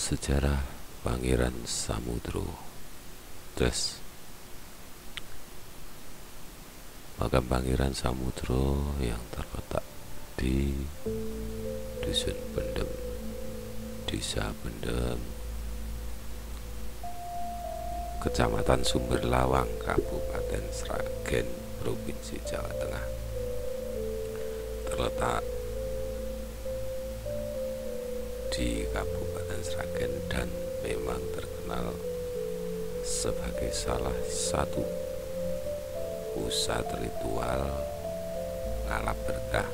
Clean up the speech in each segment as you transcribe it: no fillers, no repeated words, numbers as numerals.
Sejarah Pangeran Samudro. Makam Pangeran Samudro yang terletak di Dusun Pendem, Desa Pendem, Kecamatan Sumberlawang, Kabupaten Sragen, Provinsi Jawa Tengah. Terletak di Kabupaten Sragen dan memang terkenal sebagai salah satu pusat ritual ngalap berkah.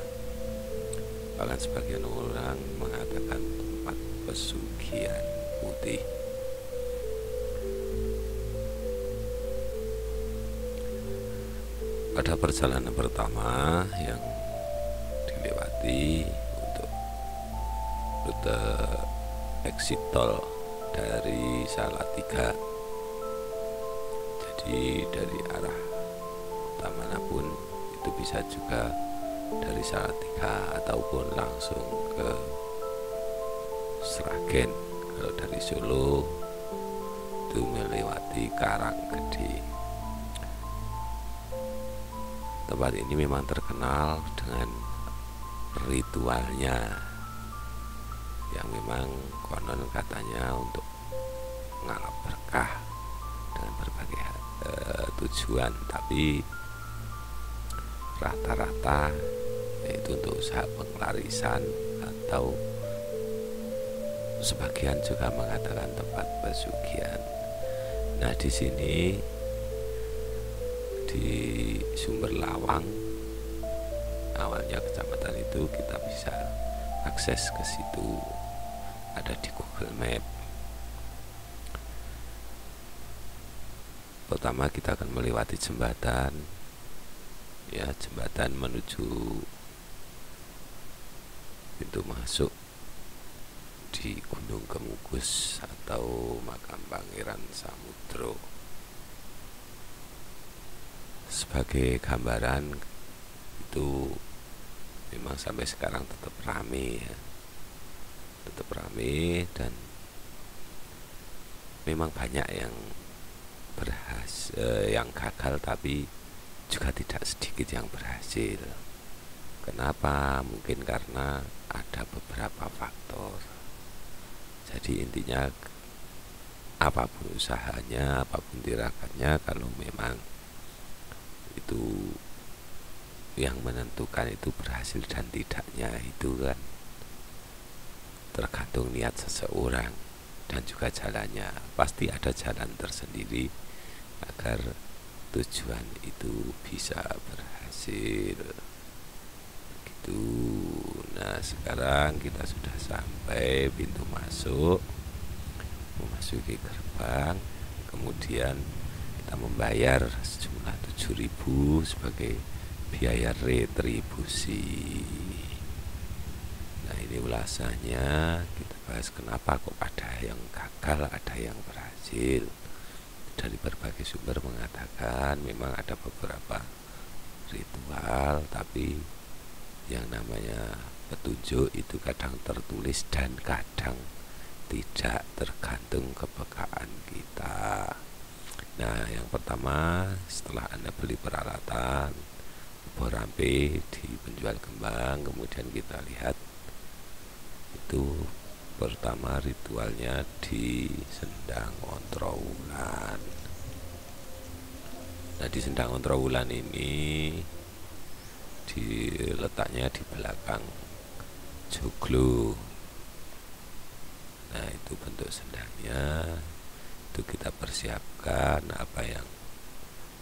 Bahkan sebagian orang mengatakan tempat pesugihan putih. Pada perjalanan pertama yang dilewati untuk rute exit tol dari Salatiga, jadi dari arah kota manapun itu bisa juga dari Salatiga ataupun langsung ke Sragen. Kalau dari Solo itu melewati Karanggede. Tempat ini memang terkenal dengan ritualnya yang memang konon katanya untuk ngalap berkah dengan berbagai tujuan, tapi rata-rata yaitu untuk usaha penglarisan atau sebagian juga mengatakan tempat pesugihan. Nah, di sini di Sumberlawang, awalnya kecamatan itu kita bisa akses ke situ, ada di Google Map. Pertama kita akan melewati jembatan, ya, jembatan menuju pintu masuk di Gunung Kemukus atau makam Pangeran Samudro. Sebagai gambaran, itu memang sampai sekarang tetap rame, ya. Tetap rame dan memang banyak yang yang gagal, tapi juga tidak sedikit yang berhasil. Kenapa? Mungkin karena ada beberapa faktor. Jadi intinya apapun usahanya, apapun tiragatnya, kalau memang itu yang menentukan itu berhasil dan tidaknya itu kan tergantung niat seseorang dan juga jalannya. Pasti ada jalan tersendiri agar tujuan itu bisa berhasil gitu. Nah, sekarang kita sudah sampai pintu masuk, memasuki gerbang, kemudian kita membayar sejumlah 7.000 sebagai biaya retribusi. Nah, ini ulasannya, kita bahas kenapa kok ada yang gagal, ada yang berhasil. Dari berbagai sumber mengatakan memang ada beberapa ritual, tapi yang namanya petunjuk itu kadang tertulis dan kadang tidak, tergantung kepekaan kita. Nah, yang pertama, setelah Anda beli peralatan borampe di penjual kembang, kemudian kita lihat itu pertama ritualnya di Sendang Ontrowulan. Nah, di Sendang Ontrowulan ini letaknya di belakang joglo. Nah, itu bentuk sendangnya. Itu kita persiapkan apa yang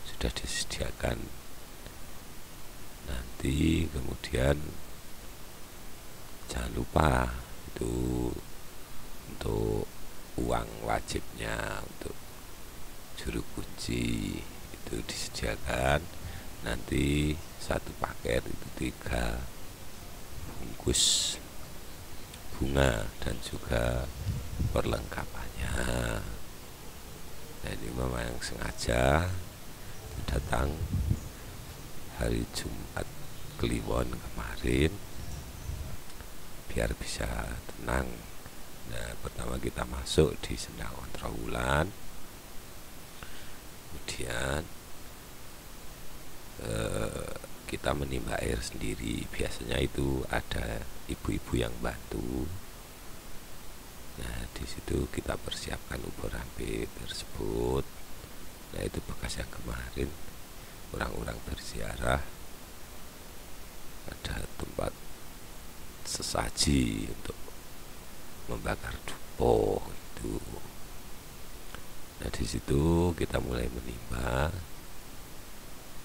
sudah disediakan nanti. Kemudian jangan lupa itu untuk uang wajibnya, untuk juru kunci itu disediakan nanti satu paket itu 3 bungkus bunga dan juga perlengkapannya. Nah, ini memang sengaja datang hari Jumat Kliwon kemarin biar bisa tenang Nah, pertama kita masuk di sendang Ontrowulan, kemudian kita menimba air sendiri. Biasanya itu ada ibu-ibu yang bantu. Nah, di situ kita persiapkan ubur hampe tersebut. Nah, itu bekas yang kemarin orang-orang berziarah, ada tempat sesaji untuk membakar dupo itu. Nah, di situ kita mulai menimba.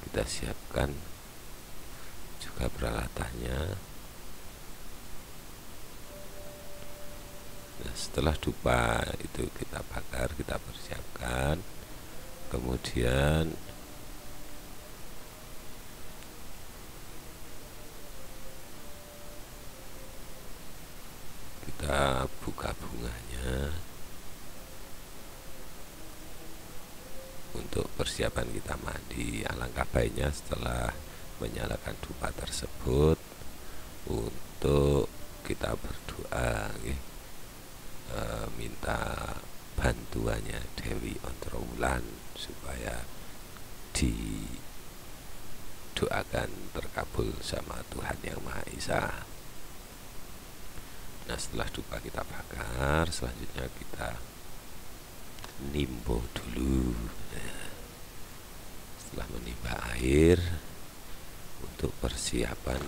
Kita siapkan juga peralatannya. Nah, setelah dupa itu kita bakar, kita persiapkan, kemudian kita buka bunganya untuk persiapan kita mandi. Alangkah baiknya setelah menyalakan dupa tersebut untuk kita berdoa, minta bantuannya Dewi Ontrowulan supaya didoakan terkabul sama Tuhan Yang Maha Esa. Nah, setelah dupa kita bakar, selanjutnya kita nimbo dulu. Nah, setelah menimba air untuk persiapan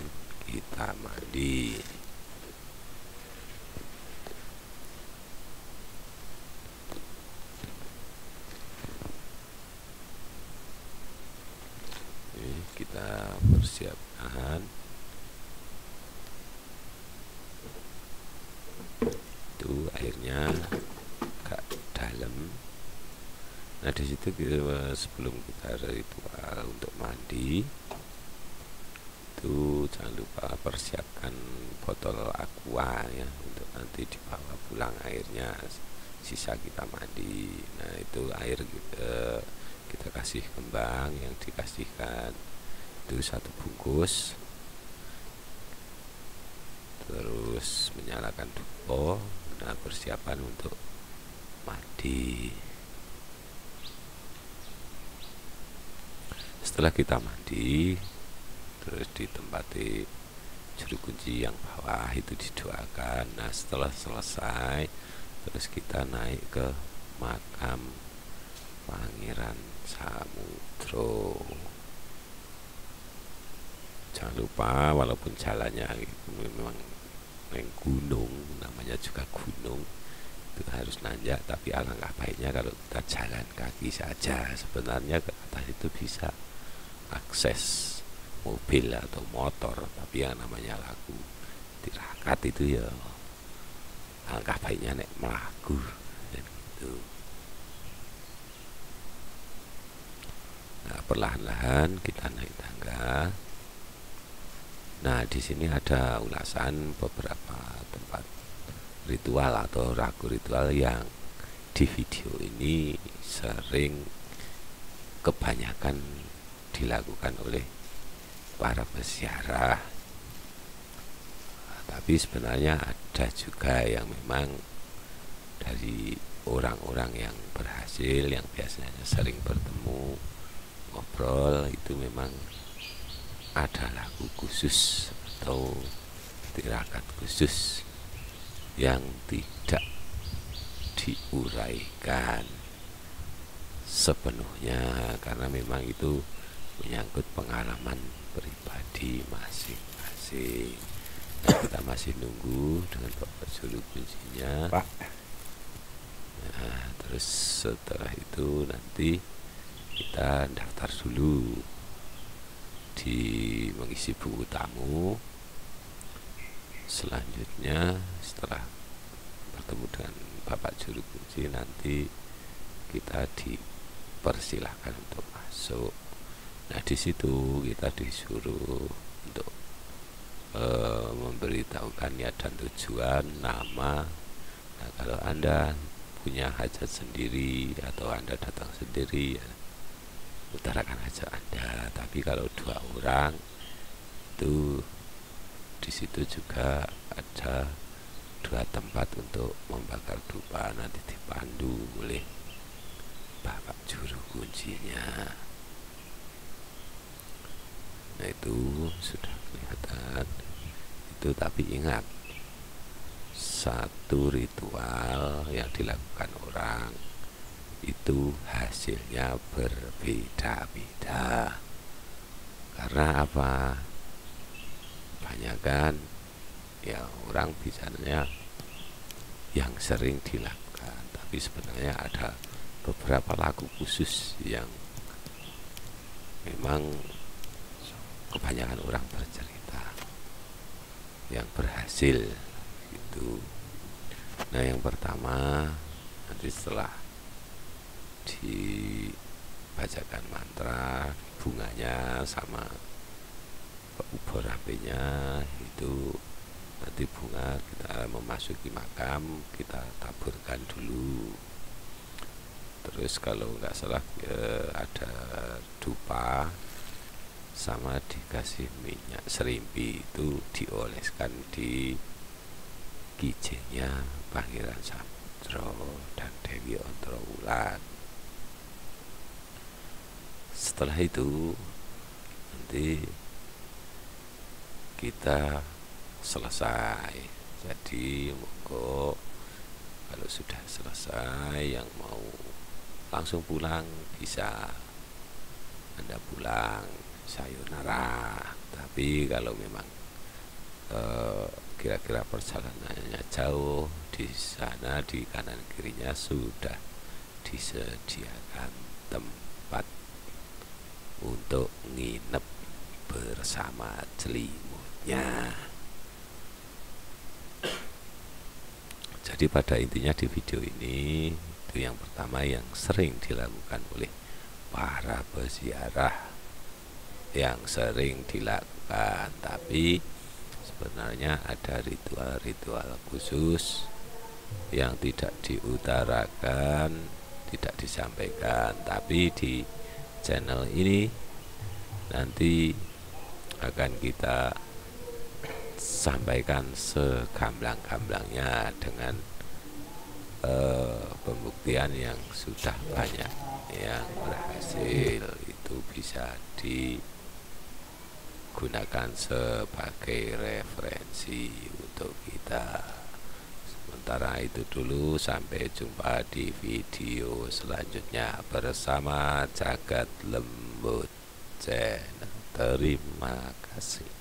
kita mandi. Kita persiapkan itu airnya agak dalam. Nah, di situ sebelum kita ritual untuk mandi itu jangan lupa persiapkan botol aqua ya, untuk nanti dibawa pulang airnya sisa kita mandi. Nah, itu air kita kasih kembang, yang dikasihkan itu 1 bungkus, terus menyalakan dupo. Nah, persiapan untuk mandi. Setelah kita mandi, terus ditempati juru kunci yang bawah itu didoakan. Nah, setelah selesai, terus kita naik ke makam Pangeran Samudro. Jangan lupa, walaupun jalannya itu memang gunung, namanya juga gunung, itu harus nanjak, tapi alangkah baiknya kalau kita jalan kaki saja. Sebenarnya ke atas itu bisa akses mobil atau motor, tapi yang namanya laku tirakat itu ya alangkah baiknya nek melaku gitu. Nah, perlahan-lahan kita naik tangga. Nah, di sini ada ulasan beberapa tempat ritual atau ragu ritual yang di video ini sering kebanyakan dilakukan oleh para peziarah. Tapi sebenarnya ada juga yang memang dari orang-orang yang berhasil, yang biasanya sering bertemu ngobrol, itu memang ada lagu khusus atau tirakat khusus yang tidak diuraikan sepenuhnya, karena memang itu menyangkut pengalaman pribadi masing-masing. Nah, kita masih nunggu dengan Bapak juru kuncinya, Pak. Nah, terus setelah itu nanti kita daftar dulu di mengisi buku tamu. Selanjutnya setelah bertemu dengan Bapak juru kunci, nanti kita dipersilahkan untuk masuk. Nah, di situ kita disuruh untuk memberitahukan niat dan tujuan, nama. Nah, kalau Anda punya hajat sendiri atau Anda datang sendiri, ya, utarakan hajat Anda. Tapi kalau 2 orang itu di situ juga ada dua tempat untuk membakar dupa, nanti dipandu oleh bapak juru kuncinya. Nah itu sudah kelihatan itu, tapi ingat, satu ritual yang dilakukan orang itu hasilnya berbeda-beda. Karena apa? Banyak kan ya orang bicaranya yang sering dilakukan, tapi sebenarnya ada beberapa lagu khusus yang memang kebanyakan orang bercerita yang berhasil gitu. Nah yang pertama, nanti setelah dibacakan mantra, bunganya sama ubur HP-nya itu, nanti bunga kita memasuki makam, kita taburkan dulu. Terus kalau nggak salah ada dupa sama dikasih minyak serimpi, itu dioleskan di kijenya Pangeran Samudro dan Dewi Ontrowulan. Setelah itu nanti kita selesai. Jadi monggo kalau sudah selesai, yang mau langsung pulang bisa Anda pulang, sayonara. Tapi kalau memang kira-kira perjalanannya jauh, di sana di kanan kirinya sudah disediakan tempat untuk nginep bersama selimutnya. Jadi pada intinya di video ini itu yang pertama yang sering dilakukan oleh para peziarah, yang sering dilakukan, tapi sebenarnya ada ritual-ritual khusus yang tidak diutarakan, tidak disampaikan, tapi di channel ini nanti akan kita sampaikan segamblang-gamblangnya dengan pembuktian yang sudah banyak yang berhasil. Itu bisa digunakan sebagai referensi untuk kita. Sementara itu dulu, sampai jumpa di video selanjutnya bersama Jagat Lembut Channel. Terima kasih.